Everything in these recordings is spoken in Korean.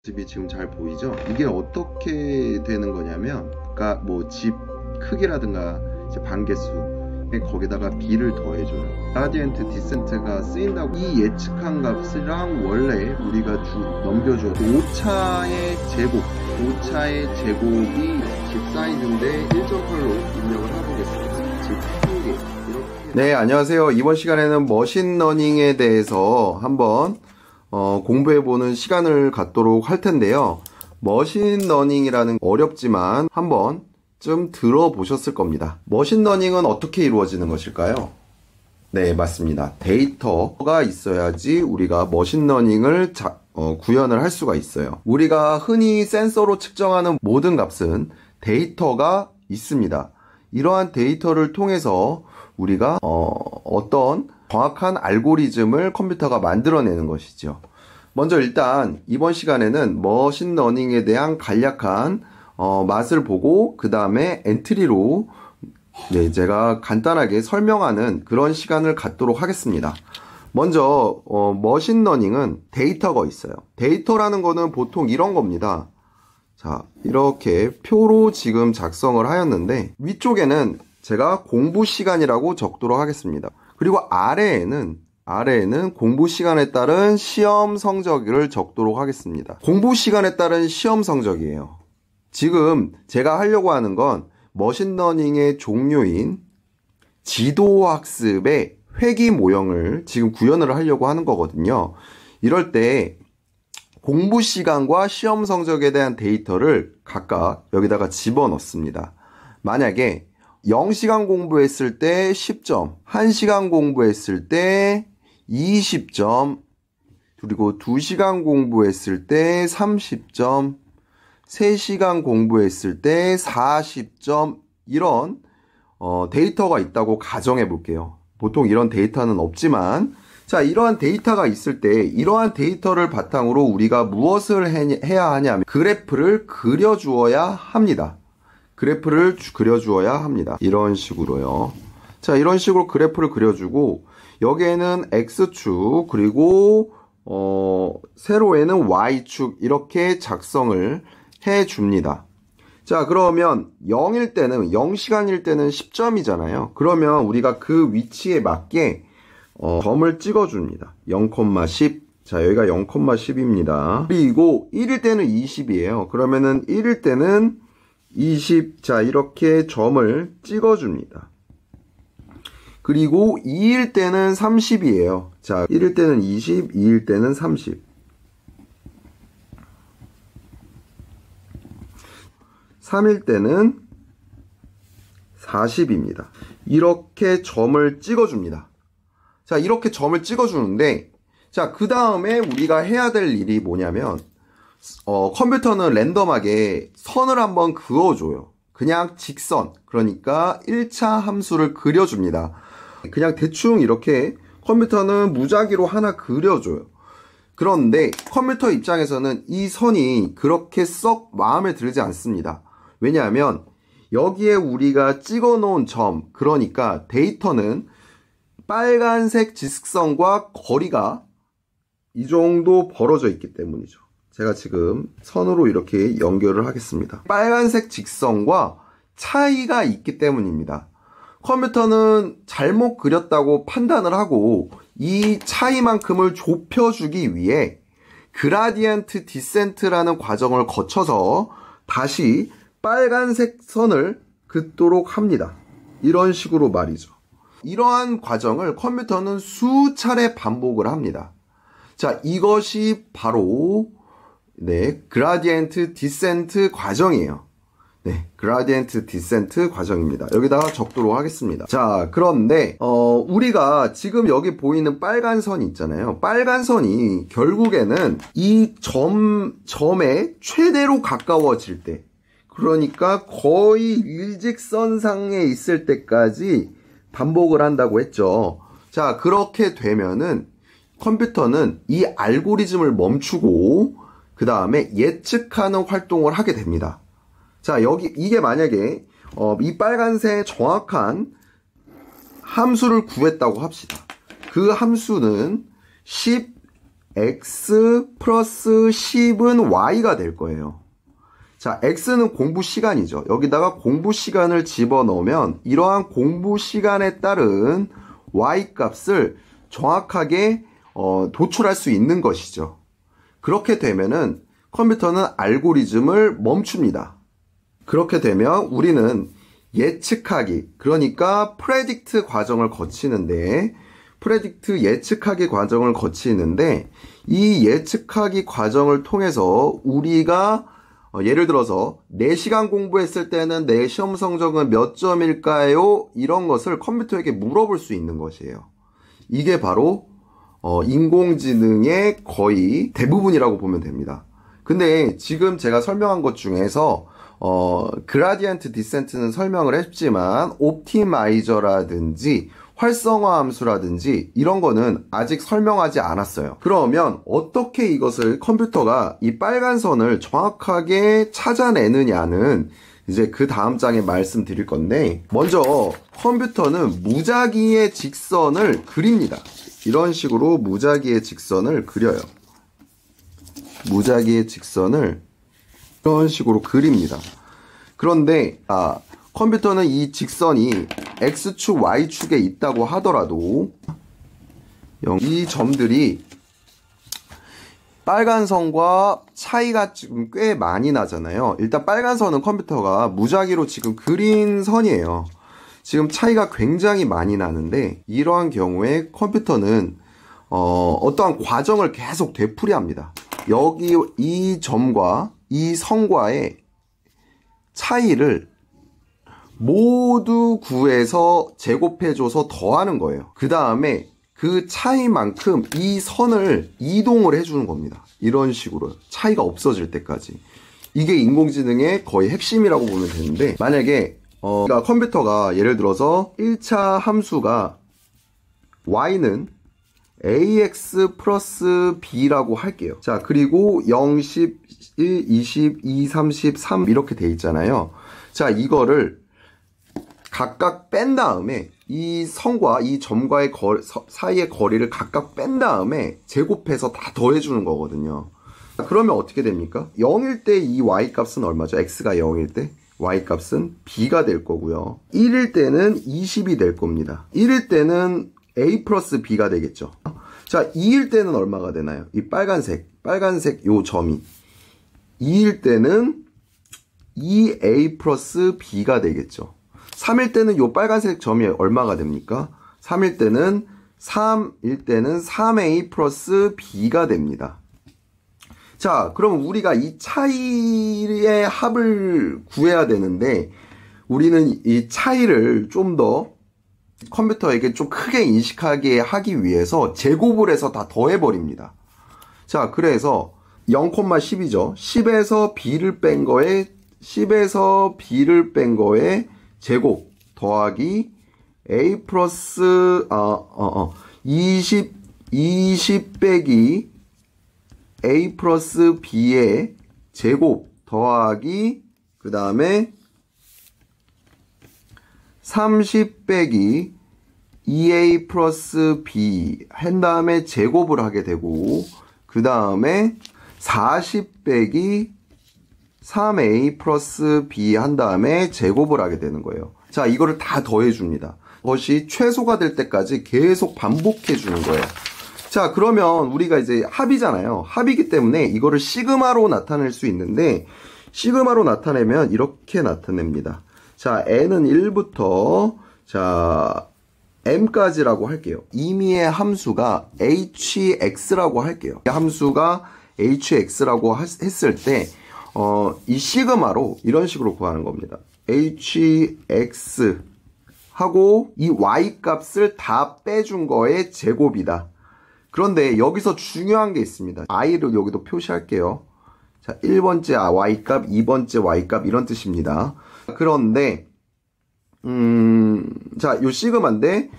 집이 지금 잘 보이죠? 이게 어떻게 되는 거냐면, 그러니까 뭐 집 크기라든가 이제 반개수 거기다가 b를 더해줘요. 그라디언트 디센트가 쓰인다고 이 예측한 값이랑 원래 우리가 넘겨줘 오차의 제곱이 집 사이즈인데 1.8로 입력을 해보겠습니다. 집 크기 이렇게. 네, 안녕하세요. 이번 시간에는 머신러닝에 대해서 한번 공부해보는 시간을 갖도록 할 텐데요. 머신러닝이라는 어렵지만 한번 좀 들어보셨을 겁니다. 머신러닝은 어떻게 이루어지는 것일까요? 네, 맞습니다. 데이터가 있어야지 우리가 머신러닝을 구현을 할 수가 있어요. 우리가 흔히 센서로 측정하는 모든 값은 데이터가 있습니다. 이러한 데이터를 통해서 우리가 어떤 정확한 알고리즘을 컴퓨터가 만들어내는 것이죠. 먼저 일단 이번 시간에는 머신러닝에 대한 간략한 맛을 보고 그 다음에 엔트리로 제가 간단하게 설명하는 그런 시간을 갖도록 하겠습니다. 먼저 머신러닝은 데이터가 있어요. 데이터라는 거는 보통 이런 겁니다. 자, 이렇게 표로 지금 작성을 하였는데 위쪽에는 제가 공부 시간이라고 적도록 하겠습니다. 그리고 아래에는 공부 시간에 따른 시험 성적을 적도록 하겠습니다. 공부 시간에 따른 시험 성적이에요. 지금 제가 하려고 하는 건 머신러닝의 종류인 지도학습의 회귀 모형을 지금 구현을 하려고 하는 거거든요. 이럴 때 공부 시간과 시험 성적에 대한 데이터를 각각 여기다가 집어넣습니다. 만약에 0시간 공부했을 때 10점, 1시간 공부했을 때 20점, 그리고 2시간 공부했을 때 30점, 3시간 공부했을 때 40점, 이런 데이터가 있다고 가정해 볼게요. 보통 이런 데이터는 없지만, 자, 이러한 데이터가 있을 때 이러한 데이터를 바탕으로 우리가 무엇을 해야 하냐면 그래프를 그려주어야 합니다. 그래프를 그려주어야 합니다. 이런 식으로요. 자, 이런 식으로 그래프를 그려주고 여기에는 X축 그리고 세로에는 Y축 이렇게 작성을 해줍니다. 자, 그러면 0시간일 때는 10점이잖아요. 그러면 우리가 그 위치에 맞게 점을 찍어줍니다. 0,10. 자, 여기가 0,10입니다. 그리고 1일 때는 20이에요. 그러면은 1일 때는 20. 자, 이렇게 점을 찍어줍니다. 그리고 2일 때는 30이에요. 자, 1일 때는 20, 2일 때는 30. 3일 때는 40입니다. 이렇게 점을 찍어줍니다. 자, 이렇게 점을 찍어주는데, 자, 그 다음에 우리가 해야 될 일이 뭐냐면, 컴퓨터는 랜덤하게 선을 한번 그어줘요. 그냥 직선, 그러니까 1차 함수를 그려줍니다. 그냥 대충 이렇게 컴퓨터는 무작위로 하나 그려줘요. 그런데 컴퓨터 입장에서는 이 선이 그렇게 썩 마음에 들지 않습니다. 왜냐하면 여기에 우리가 찍어 놓은 점, 그러니까 데이터는 빨간색 지식선과 거리가 이 정도 벌어져 있기 때문이죠. 제가 지금 선으로 이렇게 연결을 하겠습니다. 빨간색 직선과 차이가 있기 때문입니다. 컴퓨터는 잘못 그렸다고 판단을 하고 이 차이만큼을 좁혀주기 위해 그라디언트 디센트라는 과정을 거쳐서 다시 빨간색 선을 긋도록 합니다. 이런 식으로 말이죠. 이러한 과정을 컴퓨터는 수차례 반복을 합니다. 자, 이것이 바로 그라디언트 디센트 과정이에요. 네, 그라디언트 디센트 과정입니다. 여기다가 적도록 하겠습니다. 자, 그런데 우리가 지금 여기 보이는 빨간 선이 있잖아요. 빨간 선이 결국에는 이 점에 최대로 가까워질 때, 그러니까 거의 일직선상에 있을 때까지 반복을 한다고 했죠. 자, 그렇게 되면은 컴퓨터는 이 알고리즘을 멈추고 그 다음에 예측하는 활동을 하게 됩니다. 자, 이게 만약에 이 빨간색 정확한 함수를 구했다고 합시다. 그 함수는 10, x 플러스 10은 y가 될 거예요. 자, x는 공부 시간이죠. 여기다가 공부 시간을 집어넣으면 이러한 공부 시간에 따른 y 값을 정확하게 도출할 수 있는 것이죠. 그렇게 되면은 컴퓨터는 알고리즘을 멈춥니다. 그렇게 되면 우리는 예측하기, 그러니까 프레딕트 과정을 거치는데, 예측하기 과정을 거치는데, 이 예측하기 과정을 통해서 우리가 예를 들어서 4시간 공부했을 때는 내 시험 성적은 몇 점일까요? 이런 것을 컴퓨터에게 물어볼 수 있는 것이에요. 이게 바로 인공지능의 거의 대부분이라고 보면 됩니다. 근데 지금 제가 설명한 것 중에서 그라디언트 디센트는 설명을 했지만 옵티마이저라든지 활성화 함수라든지 이런 거는 아직 설명하지 않았어요. 그러면 어떻게 이것을 컴퓨터가 이 빨간 선을 정확하게 찾아내느냐는 이제 그 다음 장에 말씀드릴 건데, 먼저 컴퓨터는 무작위의 직선을 그립니다. 이런 식으로 무작위의 직선을 그려요. 무작위의 직선을 이런 식으로 그립니다. 그런데 컴퓨터는 이 직선이 X축, Y축에 있다고 하더라도 이 점들이 빨간 선과 차이가 지금 꽤 많이 나잖아요. 일단 빨간 선은 컴퓨터가 무작위로 지금 그린 선이에요. 지금 차이가 굉장히 많이 나는데, 이러한 경우에 컴퓨터는 어떠한 과정을 계속 되풀이합니다. 여기 이 점과 이 선과의 차이를 모두 구해서 제곱해줘서 더하는 거예요. 그 다음에 그 차이만큼 이 선을 이동을 해주는 겁니다. 이런 식으로 차이가 없어질 때까지. 이게 인공지능의 거의 핵심이라고 보면 되는데, 만약에 그러니까 컴퓨터가 예를 들어서 1차 함수가 y는 ax 플러스 b라고 할게요. 자, 그리고 0, 10, 1, 20, 2, 30, 3 이렇게 돼 있잖아요. 자, 이거를 각각 뺀 다음에 이 선과 이 점과의 사이의 거리를 각각 뺀 다음에 제곱해서 다 더해주는 거거든요. 그러면 어떻게 됩니까? 0일 때 이 y값은 얼마죠? x가 0일 때 y값은 b가 될 거고요. 1일 때는 20이 될 겁니다. 1일 때는 a 플러스 b가 되겠죠. 자, 2일 때는 얼마가 되나요? 이 빨간색 요 점이 2일 때는 2a 플러스 b가 되겠죠. 3일 때는 요 빨간색 점이 얼마가 됩니까? 3일 때는 3a 플러스 b가 됩니다. 자, 그럼 우리가 이 차이의 합을 구해야 되는데, 우리는 이 차이를 좀 더 컴퓨터에게 좀 크게 인식하게 하기 위해서 제곱을 해서 다 더해버립니다. 자, 그래서 0,10이죠. 10에서 b를 뺀 거에 제곱 더하기 a 플러스 20 빼기 a 플러스 b의 제곱 더하기 그 다음에 30 빼기 2a 플러스 b 한 다음에 제곱을 하게 되고, 그 다음에 40 빼기 3a 플러스 b 한 다음에 제곱을 하게 되는 거예요. 자, 이거를 다 더해줍니다. 그것이 최소가 될 때까지 계속 반복해 주는 거예요. 자, 그러면 우리가 이제 합이잖아요. 합이기 때문에 이거를 시그마로 나타낼 수 있는데, 시그마로 나타내면 이렇게 나타냅니다. 자, n은 1부터 자 m까지라고 할게요. 임의의 함수가 hx라고 할게요. 함수가 hx라고 했을 때 이 시그마로 이런 식으로 구하는 겁니다. hx 하고 이 y 값을 다 빼준 거의 제곱이다. 그런데 여기서 중요한 게 있습니다. i를 여기도 표시할게요. 자, 1번째 y값, 2번째 y값 이런 뜻입니다. 그런데 자, 요 시그마인데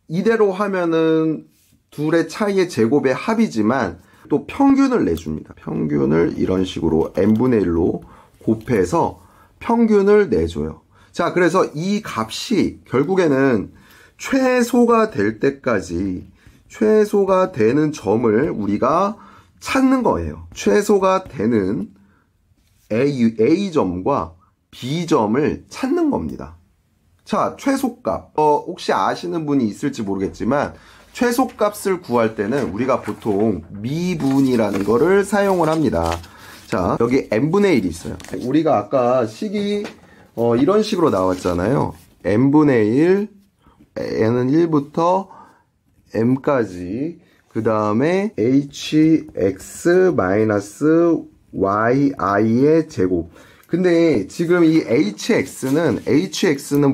이대로 하면은 둘의 차이의 제곱의 합이지만 또 평균을 내줍니다. 평균을 이런 식으로 n분의 1로 곱해서 평균을 내줘요. 자, 그래서 이 값이 결국에는 최소가 될 때까지 최소가 되는 점을 우리가 찾는 거예요. 최소가 되는 A점과 B점을 찾는 겁니다. 자, 최소값. 혹시 아시는 분이 있을지 모르겠지만 최소값을 구할 때는 우리가 보통 미분이라는 거를 사용을 합니다. 자, 여기 n분의 1이 있어요. 우리가 아까 식이 이런 식으로 나왔잖아요. n분의 1, n은 1부터 m까지, 그 다음에 hx-yi의 제곱. 근데 지금 이 hx는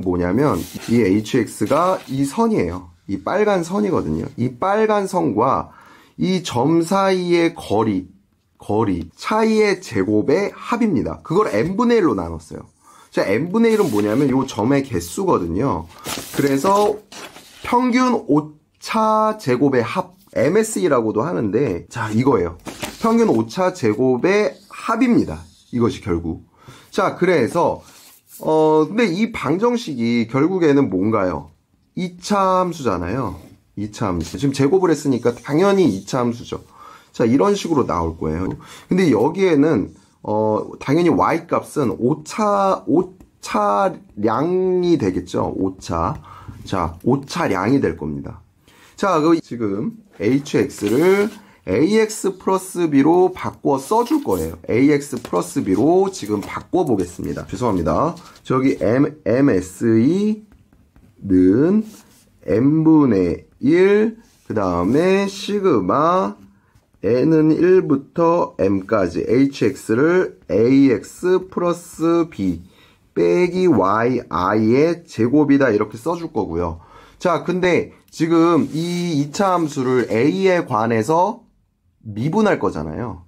뭐냐면 이 hx가 이 선이에요. 이 빨간 선이거든요. 이 빨간 선과 이 점 사이의 거리 차이의 제곱의 합입니다. 그걸 n분의 1로 나눴어요. 자, n분의 1은 뭐냐면 이 점의 개수거든요. 그래서 평균 오차 제곱의 합, MSE라고도 하는데, 자, 이거예요. 평균 오차 제곱의 합입니다. 이것이 결국. 자, 그래서 근데 이 방정식이 결국에는 뭔가요? 2차 함수잖아요. 2차 함수. 지금 제곱을 했으니까 당연히 2차 함수죠. 자, 이런 식으로 나올 거예요. 근데 여기에는 당연히 y 값은 오차량이 되겠죠. 자, 오차량이 될 겁니다. 자, 지금 hx를 ax 플러스 b로 바꿔 써줄 거예요. ax 플러스 b로 지금 바꿔보겠습니다. 죄송합니다. 저기 mse는 n분의 1, 그 다음에 시그마 n은 1부터 m까지 hx를 ax 플러스 b 빼기 yi의 제곱이다 이렇게 써줄 거고요. 자, 근데 지금 이 2차 함수를 a에 관해서 미분할 거잖아요.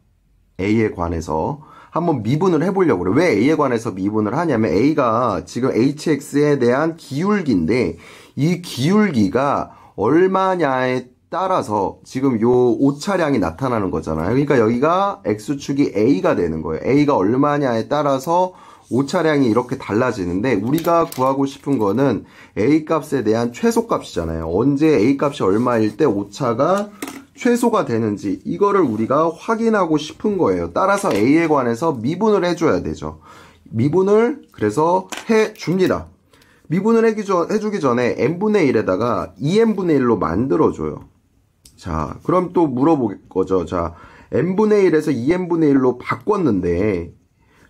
a에 관해서 한번 미분을 해보려고 그래요. 왜 a에 관해서 미분을 하냐면 a가 지금 hx에 대한 기울기인데 이 기울기가 얼마냐에 따라서 지금 요 오차량이 나타나는 거잖아요. 그러니까 여기가 x축이 a가 되는 거예요. a가 얼마냐에 따라서 오차량이 이렇게 달라지는데 우리가 구하고 싶은 거는 a 값에 대한 최소값이잖아요. 언제 a 값이 얼마일 때 오차가 최소가 되는지 이거를 우리가 확인하고 싶은 거예요. 따라서 a에 관해서 미분을 해줘야 되죠. 미분을 그래서 해줍니다. 미분을 해주기 전에 n분의 1에다가 2n분의 1로 만들어줘요. 자, 그럼 또 물어볼 거죠. 자, n분의 1에서 2n분의 1로 바꿨는데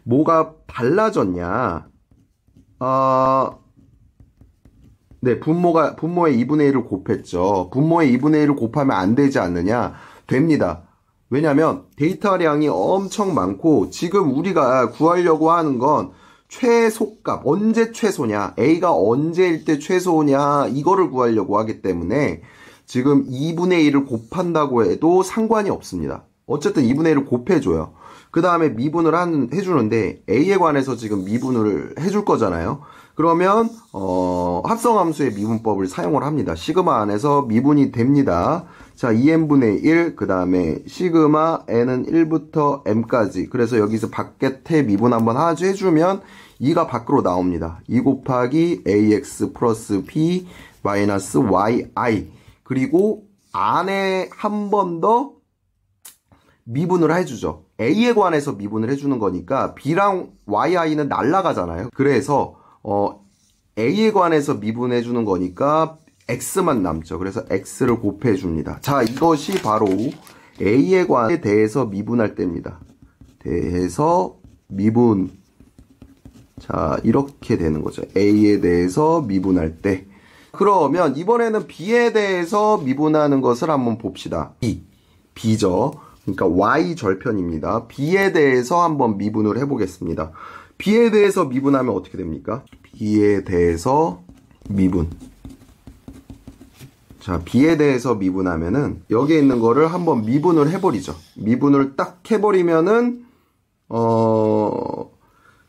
뭐가 달라졌냐? 네, 분모의 2분의 1을 곱했죠. 분모의 2분의 1을 곱하면 안 되지 않느냐? 됩니다. 왜냐면 데이터량이 엄청 많고 지금 우리가 구하려고 하는 건 최소값, 언제 최소냐, A가 언제일 때 최소냐 이거를 구하려고 하기 때문에 지금 2분의 1을 곱한다고 해도 상관이 없습니다. 어쨌든 2분의 1을 곱해줘요. 그 다음에 미분을 해주는데 A에 관해서 지금 미분을 해줄 거잖아요. 그러면 합성함수의 미분법을 사용을 합니다. 시그마 안에서 미분이 됩니다. 자, 2n분의 1, 그 다음에 시그마 n은 1부터 m까지. 그래서 여기서 바깥에 미분 한번 해주면 2가 밖으로 나옵니다. 2 곱하기 ax 플러스 b 마이너스 yi. 그리고 안에 한 번 더 미분을 해주죠. a에 관해서 미분을 해주는 거니까 b랑 yi는 날라가잖아요. 그래서 a에 관해서 미분해주는 거니까 x만 남죠. 그래서 x를 곱해줍니다. 자, 이것이 바로 a에 관해 대해서 미분할 때입니다. 대해서 미분. 자, 이렇게 되는 거죠. a에 대해서 미분할 때. 그러면 이번에는 b에 대해서 미분하는 것을 한번 봅시다. b죠. 그러니까 y 절편입니다. b에 대해서 한번 미분을 해보겠습니다. b에 대해서 미분하면 어떻게 됩니까? b에 대해서 미분. 자, b에 대해서 미분하면은 여기에 있는 거를 한번 미분을 해버리죠. 미분을 딱 해버리면은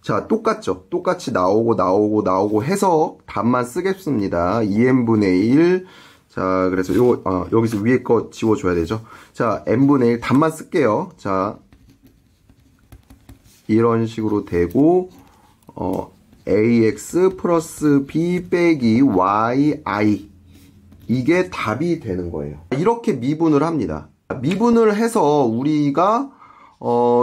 자, 똑같죠. 똑같이 나오고 해서 답만 쓰겠습니다. 2n분의 1. 자, 그래서 여기서 위에 거 지워줘야 되죠. 자, n분의 1 답만 쓸게요. 자, 이런 식으로 되고 ax 플러스 b 빼기 yi 이게 답이 되는 거예요. 이렇게 미분을 합니다. 미분을 해서 우리가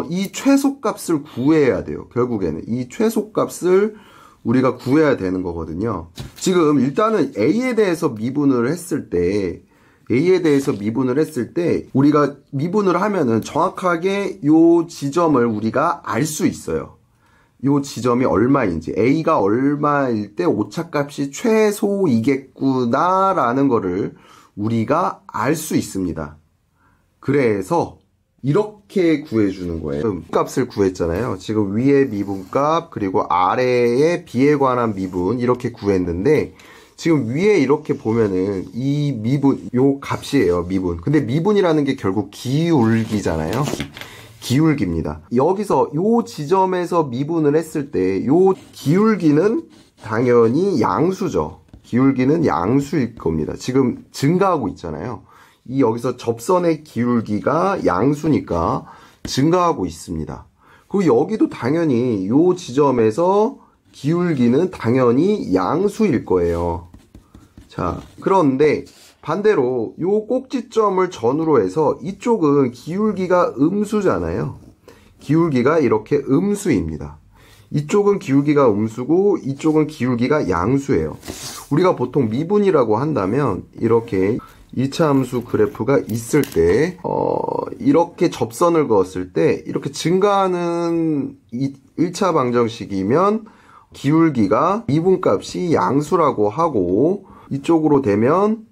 이 최소값을 구해야 돼요. 결국에는 이 최소값을 우리가 구해야 되는 거거든요. 지금 일단은 A에 대해서 미분을 했을 때 우리가 미분을 하면은 정확하게 요 지점을 우리가 알 수 있어요. 요 지점이 얼마인지, A가 얼마일 때 오차값이 최소이겠구나 라는 거를 우리가 알 수 있습니다. 그래서 이렇게 구해주는 거예요. 값을 구했잖아요. 지금 위에 미분값 그리고 아래에 B에 관한 미분 이렇게 구했는데, 지금 위에 이렇게 보면은 이 미분, 요 값이에요. 미분. 근데 미분이라는 게 결국 기울기잖아요. 기울기입니다. 여기서 요 지점에서 미분을 했을 때 요 기울기는 당연히 양수죠. 기울기는 양수일 겁니다. 지금 증가하고 있잖아요. 이 여기서 접선의 기울기가 양수니까 증가하고 있습니다. 그리고 여기도 당연히 요 지점에서 기울기는 당연히 양수일 거예요. 자, 그런데 반대로 요 꼭지점을 전후로 해서 이쪽은 기울기가 음수잖아요. 기울기가 이렇게 음수입니다. 이쪽은 기울기가 음수고 이쪽은 기울기가 양수예요. 우리가 보통 미분이라고 한다면 이렇게 2차 함수 그래프가 있을 때 이렇게 접선을 그었을 때 이렇게 증가하는 1차 방정식이면 기울기가 미분값이 양수라고 하고, 이쪽으로 되면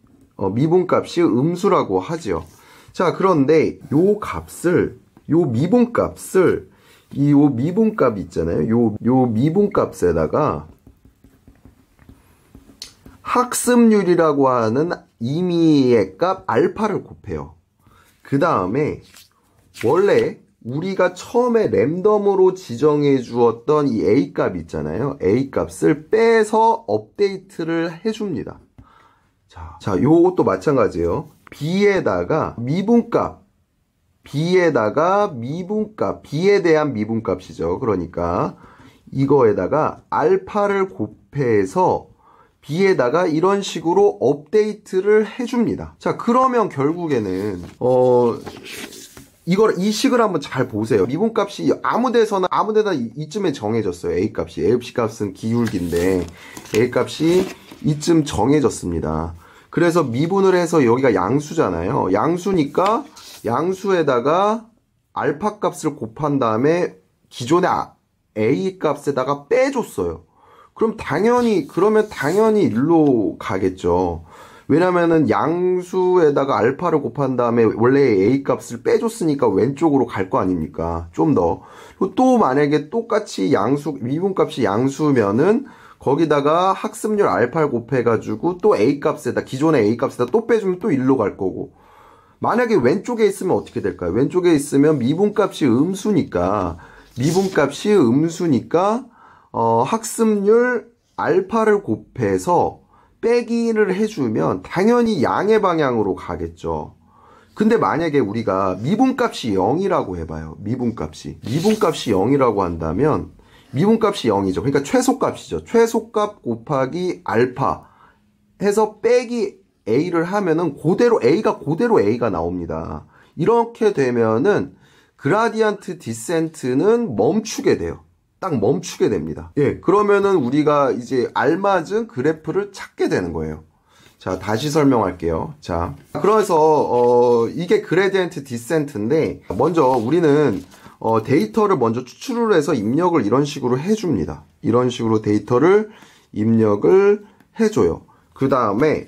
미분값이 음수라고 하죠. 자, 그런데 요 미분값을 요 미분값 있잖아요. 요 미분값에다가 학습률이라고 하는 임의의 값 알파를 곱해요. 그 다음에 원래 우리가 처음에 랜덤으로 지정해 주었던 이 A 값 있잖아요. A 값을 빼서 업데이트를 해줍니다. 자, 요것도 마찬가지예요. B에다가 미분값, B에 대한 미분값이죠. 그러니까 이거에다가 알파를 곱해서 B에다가 이런 식으로 업데이트를 해줍니다. 자, 그러면 결국에는 이 식을 한번 잘 보세요. 미분값이 아무데나 이쯤에 정해졌어요. A 값은 기울기인데 A 값이 이쯤 정해졌습니다. 그래서 미분을 해서 여기가 양수잖아요. 양수니까 양수에다가 알파 값을 곱한 다음에 기존의 A 값에다가 빼줬어요. 그러면 당연히 일로 가겠죠. 왜냐면은 양수에다가 알파를 곱한 다음에 원래 A 값을 빼줬으니까 왼쪽으로 갈 거 아닙니까? 좀 더. 또 만약에 똑같이 미분값이 양수면은 거기다가 학습률 알파를 곱해가지고 또 A 값에다, 기존의 A 값에다 또 빼주면 또 일로 갈 거고. 만약에 왼쪽에 있으면 어떻게 될까요? 왼쪽에 있으면 미분값이 음수니까 학습률 알파를 곱해서 빼기를 해주면 당연히 양의 방향으로 가겠죠. 근데 만약에 우리가 미분값이 0이라고 해봐요. 미분값이 0이라고 한다면 미분값이 0이죠. 그러니까 최소값이죠. 최소값 곱하기 알파 해서 빼기 A를 하면은 A가 나옵니다. 이렇게 되면은 그라디언트 디센트는 멈추게 돼요. 딱 멈추게 됩니다. 예, 그러면은 우리가 이제 알맞은 그래프를 찾게 되는 거예요. 자, 다시 설명할게요. 자, 그래서 이게 그레디언트 디센트인데, 먼저 우리는 데이터를 먼저 추출을 해서 입력을 이런 식으로 해줍니다. 이런 식으로 데이터를 입력을 해줘요. 그 다음에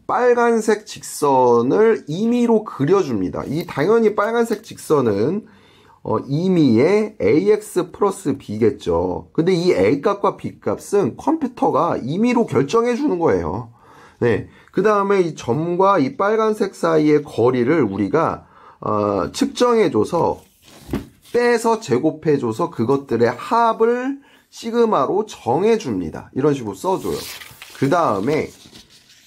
빨간색 직선을 임의로 그려줍니다. 당연히 빨간색 직선은 임의의 ax 플러스 b겠죠. 근데 이 a 값과 b 값은 컴퓨터가 임의로 결정해 주는 거예요. 네. 그 다음에 이 점과 이 빨간색 사이의 거리를 우리가 측정해줘서 빼서 제곱해줘서 그것들의 합을 시그마로 정해줍니다. 이런 식으로 써줘요. 그 다음에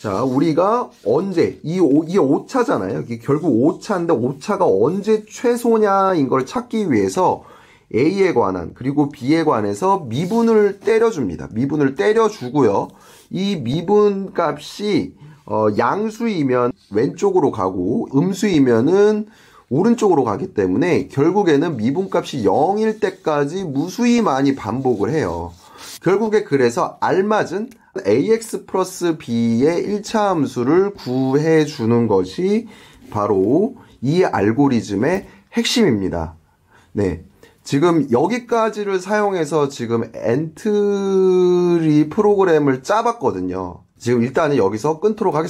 자, 우리가 언제 이게 오차잖아요. 이게 결국 오차인데 오차가 언제 최소냐인 걸 찾기 위해서 A에 관한 그리고 B에 관해서 미분을 때려줍니다. 미분을 때려주고요. 이 미분 값이 양수이면 왼쪽으로 가고 음수이면은 오른쪽으로 가기 때문에 결국에는 미분값이 0일 때까지 무수히 많이 반복을 해요. 결국에 그래서 알맞은 ax 플러스 b의 1차 함수를 구해주는 것이 바로 이 알고리즘의 핵심입니다. 네. 지금 여기까지를 사용해서 지금 엔트리 프로그램을 짜봤거든요. 지금 일단은 여기서 끊도록 하겠습니다.